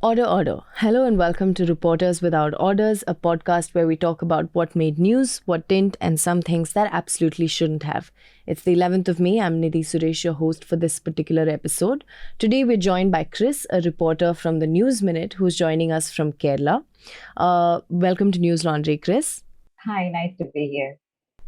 Order, order. Hello and welcome to Reporters Without Orders, a podcast where we talk about what made news, what didn't, and some things that absolutely shouldn't have. It's the 11th of May. I'm Nidhi Suresh, your host for this particular episode. Today we're joined by Cris, a reporter from the News Minute, who's joining us from Kerala. Welcome to News Laundry, Cris. Hi, nice to be here.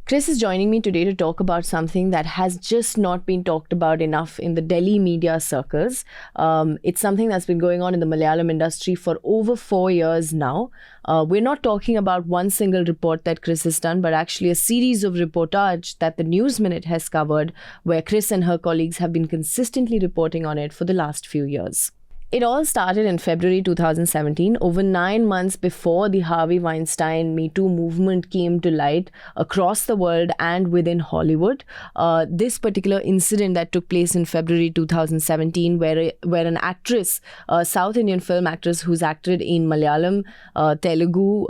Cris is joining me today to talk about something that has just not been talked about enough in the Delhi media circles. It's something that's been going on in the Malayalam industry for over 4 years now. We're not talking about one single report that Cris has done, but actually a series of reportage that the News Minute has covered, where Cris and her colleagues have been consistently reporting on it for the last few years. It all started in February 2017, over 9 months before the Harvey Weinstein Me Too movement came to light across the world and within Hollywood. This particular incident that took place in February 2017, where an actress, a South Indian film actress who's acted in Malayalam, Telugu,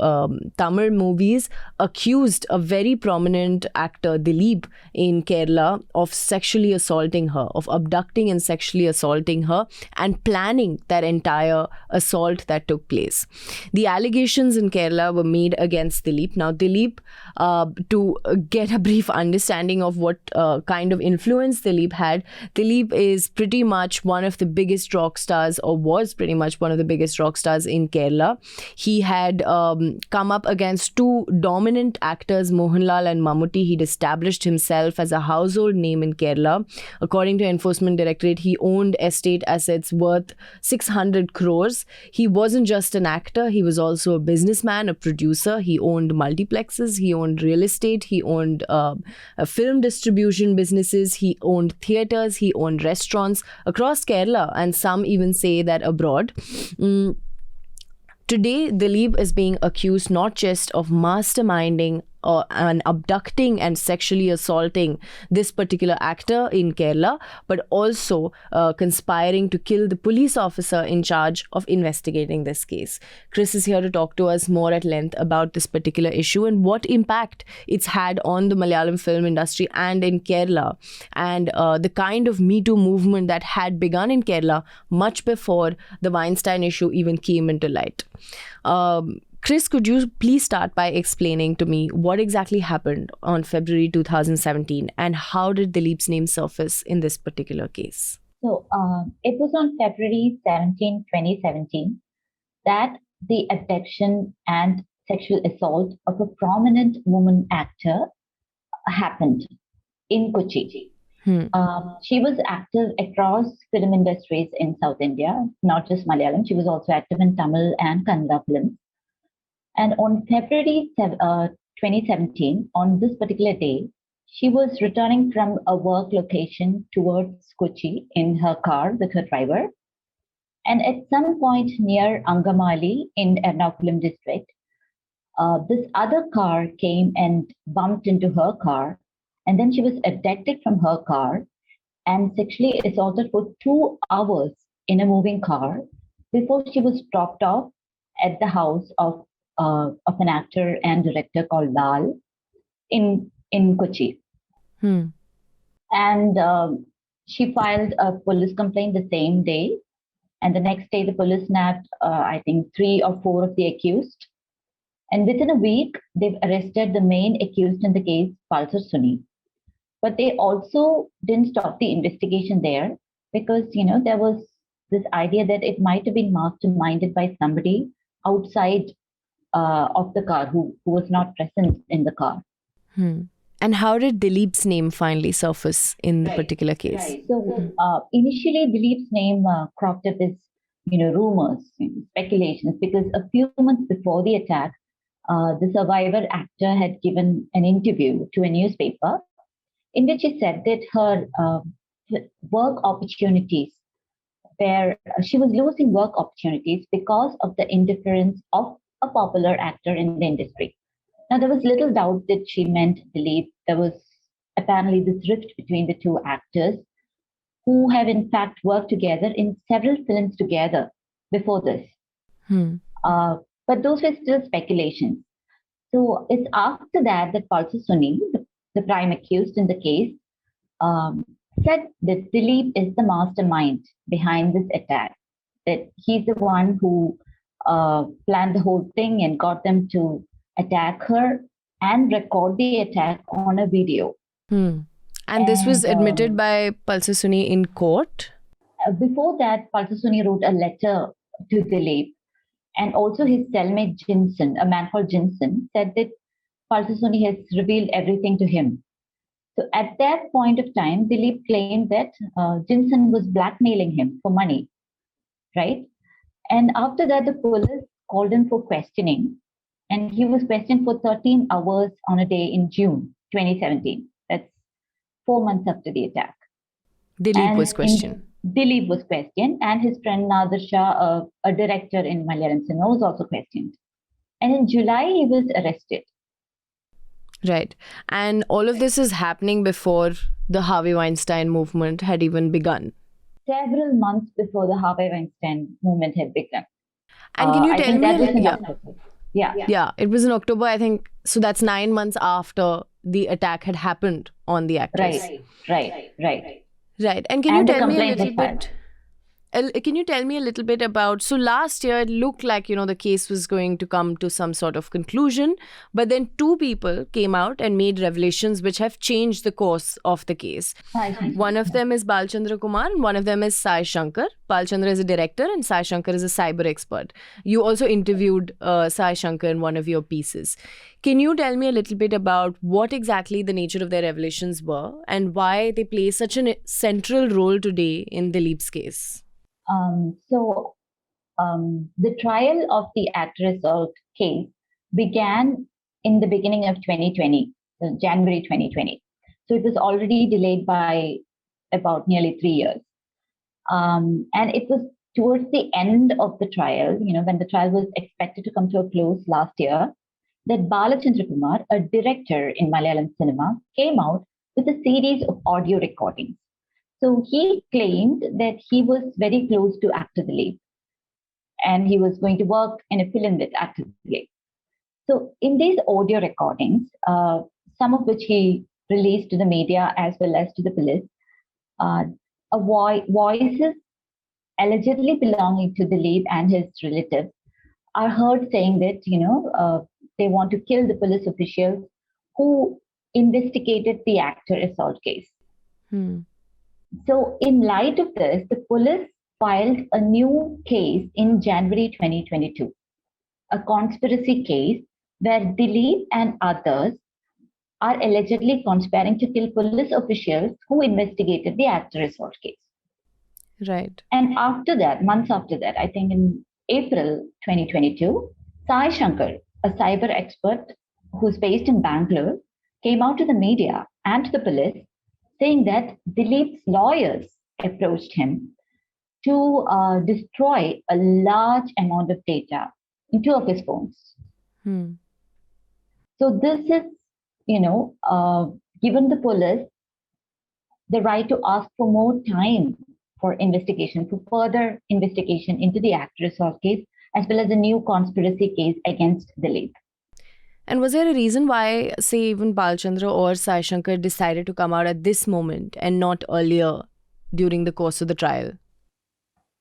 Tamil movies, accused a very prominent actor, Dileep, in Kerala of sexually assaulting her, of abducting and sexually assaulting her, and planning that entire assault that took place. The allegations in Kerala were made against Dileep. Now, Dileep, to get a brief understanding of what kind of influence Dileep had, Dileep is pretty much one of the biggest rock stars, or was pretty much one of the biggest rock stars in Kerala. He had come up against two dominant actors, Mohanlal and Mammootty. He'd established himself as a household name in Kerala. According to Enforcement Directorate, he owned estate assets worth 600 crores. He wasn't just an actor, he was also a businessman, a producer. He owned multiplexes, he owned real estate, he owned film distribution businesses, he owned theatres, he owned restaurants across Kerala, and some even say that abroad. Today, Dileep is being accused not just of masterminding and abducting and sexually assaulting this particular actor in Kerala, but also conspiring to kill the police officer in charge of investigating this case. Cris is here to talk to us more at length about this particular issue and what impact it's had on the Malayalam film industry and in Kerala, and the kind of Me Too movement that had begun in Kerala much before the Weinstein issue even came into light. Cris, could you please start by explaining to me what exactly happened on February 2017 and how did Dileep's name surface in this particular case? So it was on February 17, 2017, that the abduction and sexual assault of a prominent woman actor happened in Kochi. She was active across film industries in South India, not just Malayalam. She was also active in Tamil and Kannada films. And on February 2017, on this particular day, she was returning from a work location towards Kochi in her car with her driver. And at some point near Angamali in Ernakulam district, this other car came and bumped into her car. And then she was abducted from her car and sexually assaulted for 2 hours in a moving car before she was dropped off at the house of an actor and director called Lal in Kochi. And she filed a police complaint the same day. And the next day, the police nabbed, I think, 3 or 4 of the accused. And within a week, they've arrested the main accused in the case, Pulsar Suni. But they also didn't stop the investigation there because, there was this idea that it might have been masterminded by somebody outside of the car who was not present in the car. And how did Dileep's name finally surface in the particular case? Right. So initially, Dileep's name cropped up as, rumors, speculations, because a few months before the attack, the survivor actor had given an interview to a newspaper in which he said that her work opportunities, where she was losing work opportunities because of the interference of a popular actor in the industry. Now, there was little doubt that she meant Dileep. There was apparently this rift between the two actors who have in fact worked together in several films together before this. But those were still speculations. So it's after that that Pulsar Suni, the prime accused in the case, said that Dileep is the mastermind behind this attack. that he's the one who planned the whole thing and got them to attack her and record the attack on a video. And this was admitted by Palsasuni in court? Before that, Palsasuni wrote a letter to Dileep, and also his cellmate Jinsen, a man called Jinsen, said that Palsasuni has revealed everything to him. So at that point of time, Dileep claimed that Jinsen was blackmailing him for money, right? And after that, the police called him for questioning, and he was questioned for 13 hours on a day in June 2017. That's 4 months after the attack. Dileep was questioned. Dileep was questioned, and his friend Nadir Shah, a director in Malayalam cinema, was also questioned. And in July, he was arrested. Right. And all of this is happening before the Harvey Weinstein movement had even begun. Several months before the Harvey Weinstein movement had begun. And can you tell me? Yeah, it was in October, I think. So that's 9 months after the attack had happened on the actress. Right. And can you tell me a little bit? Can you tell me a little bit about, so last year it looked like, the case was going to come to some sort of conclusion, but then two people came out and made revelations which have changed the course of the case. One of them is Balchandra Kumar and one of them is Sai Shankar. Balchandra is a director and Sai Shankar is a cyber expert. You also interviewed Sai Shankar in one of your pieces. Can you tell me a little bit about what exactly the nature of their revelations were and why they play such a central role today in Dileep's case? The trial of the actress assault case began in the beginning of 2020, January 2020. So it was already delayed by about nearly 3 years. And it was towards the end of the trial, when the trial was expected to come to a close last year, that Balachandra Kumar, a director in Malayalam cinema, came out with a series of audio recordings. So he claimed that he was very close to actor Dileep and he was going to work in a film with actor Dileep. So in these audio recordings, some of which he released to the media as well as to the police, voices allegedly belonging to Dileep and his relatives are heard saying that, they want to kill the police officials who investigated the actor assault case. So in light of this, the police filed a new case in January 2022, a conspiracy case where Dileep and others are allegedly conspiring to kill police officials who investigated the actor assault case. Right. And after that, months after that, I think in April 2022, Sai Shankar, a cyber expert who's based in Bangalore, came out to the media and to the police saying that Dileep's lawyers approached him to destroy a large amount of data in 2 of his phones. So this is, given the police the right to ask for more time for investigation, for further investigation into the actor assault case, as well as a new conspiracy case against Dileep. And was there a reason why, say, even Balchandra or Sai Shankar decided to come out at this moment and not earlier during the course of the trial?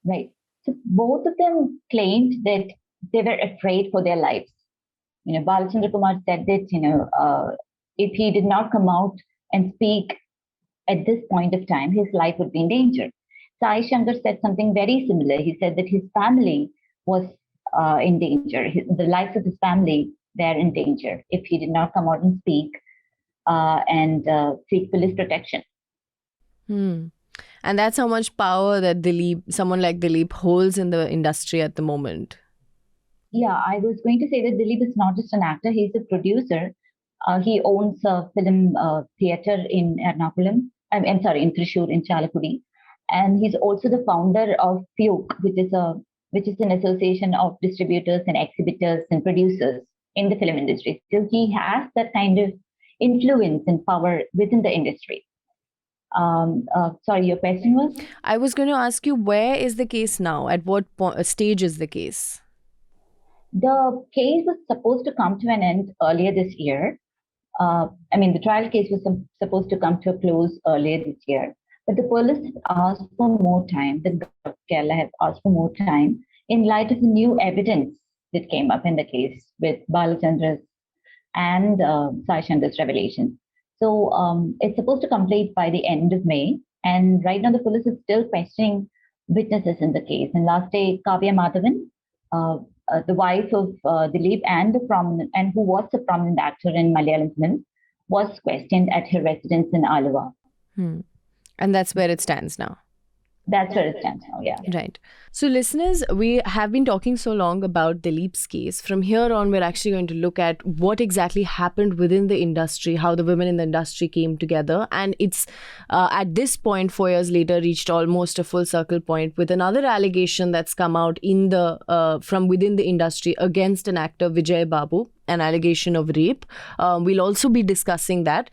Right. So both of them claimed that they were afraid for their lives. Balchandra Kumar said that, if he did not come out and speak at this point of time, his life would be in danger. Sai Shankar said something very similar. He said that his family was in danger. The lives of his family were in danger if he did not come out and speak and seek police protection. And that's how much power that someone like Dileep holds in the industry at the moment. Yeah, I was going to say that Dileep is not just an actor, he's a producer. He owns a film theatre in Ernakulam. I'm sorry, in Thrissur, in Chalakudi. And he's also the founder of FUKE, which is an association of distributors and exhibitors and producers in the film industry. So he has that kind of influence and power within the industry. Sorry, your question was? I was going to ask you, where is the case now? At what stage is the case? The case was supposed to come to an end earlier this year. The trial case was supposed to come to a close earlier this year. But the police have asked for more time. The government of Kerala have asked for more time in light of the new evidence that came up in the case with Balachandra's and Sai Shankar's revelation. So it's supposed to complete by the end of May. And right now, the police is still questioning witnesses in the case. And last day, Kavya Madhavan, the wife of Dileep and who was a prominent actor in Malayalam film, was questioned at her residence in Alua. And that's where it stands now. That's where it stands now, yeah. Right. So, listeners, we have been talking so long about Dileep's case. From here on, we're actually going to look at what exactly happened within the industry, how the women in the industry came together. And it's at this point, 4 years later, reached almost a full circle point with another allegation that's come out in the from within the industry against an actor, Vijay Babu. An allegation of rape. We'll also be discussing that.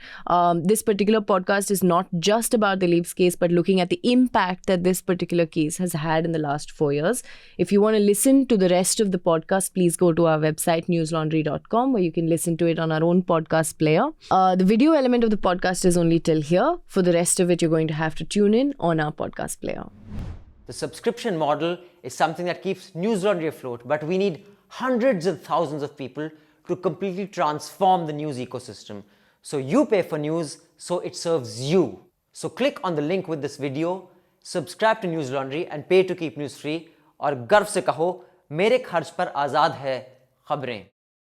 This particular podcast is not just about the Dileep's case, but looking at the impact that this particular case has had in the last 4 years. If you want to listen to the rest of the podcast, please go to our website, newslaundry.com, where you can listen to it on our own podcast player. The video element of the podcast is only till here. For the rest of it, you're going to have to tune in on our podcast player. The subscription model is something that keeps News Laundry afloat, but we need hundreds and thousands of people to completely transform the news ecosystem. So you pay for news, so it serves you. So click on the link with this video, subscribe to News Laundry and pay to keep news free. और गर्व से कहो, मेरे खर्च पर आज़ाद है खबरें.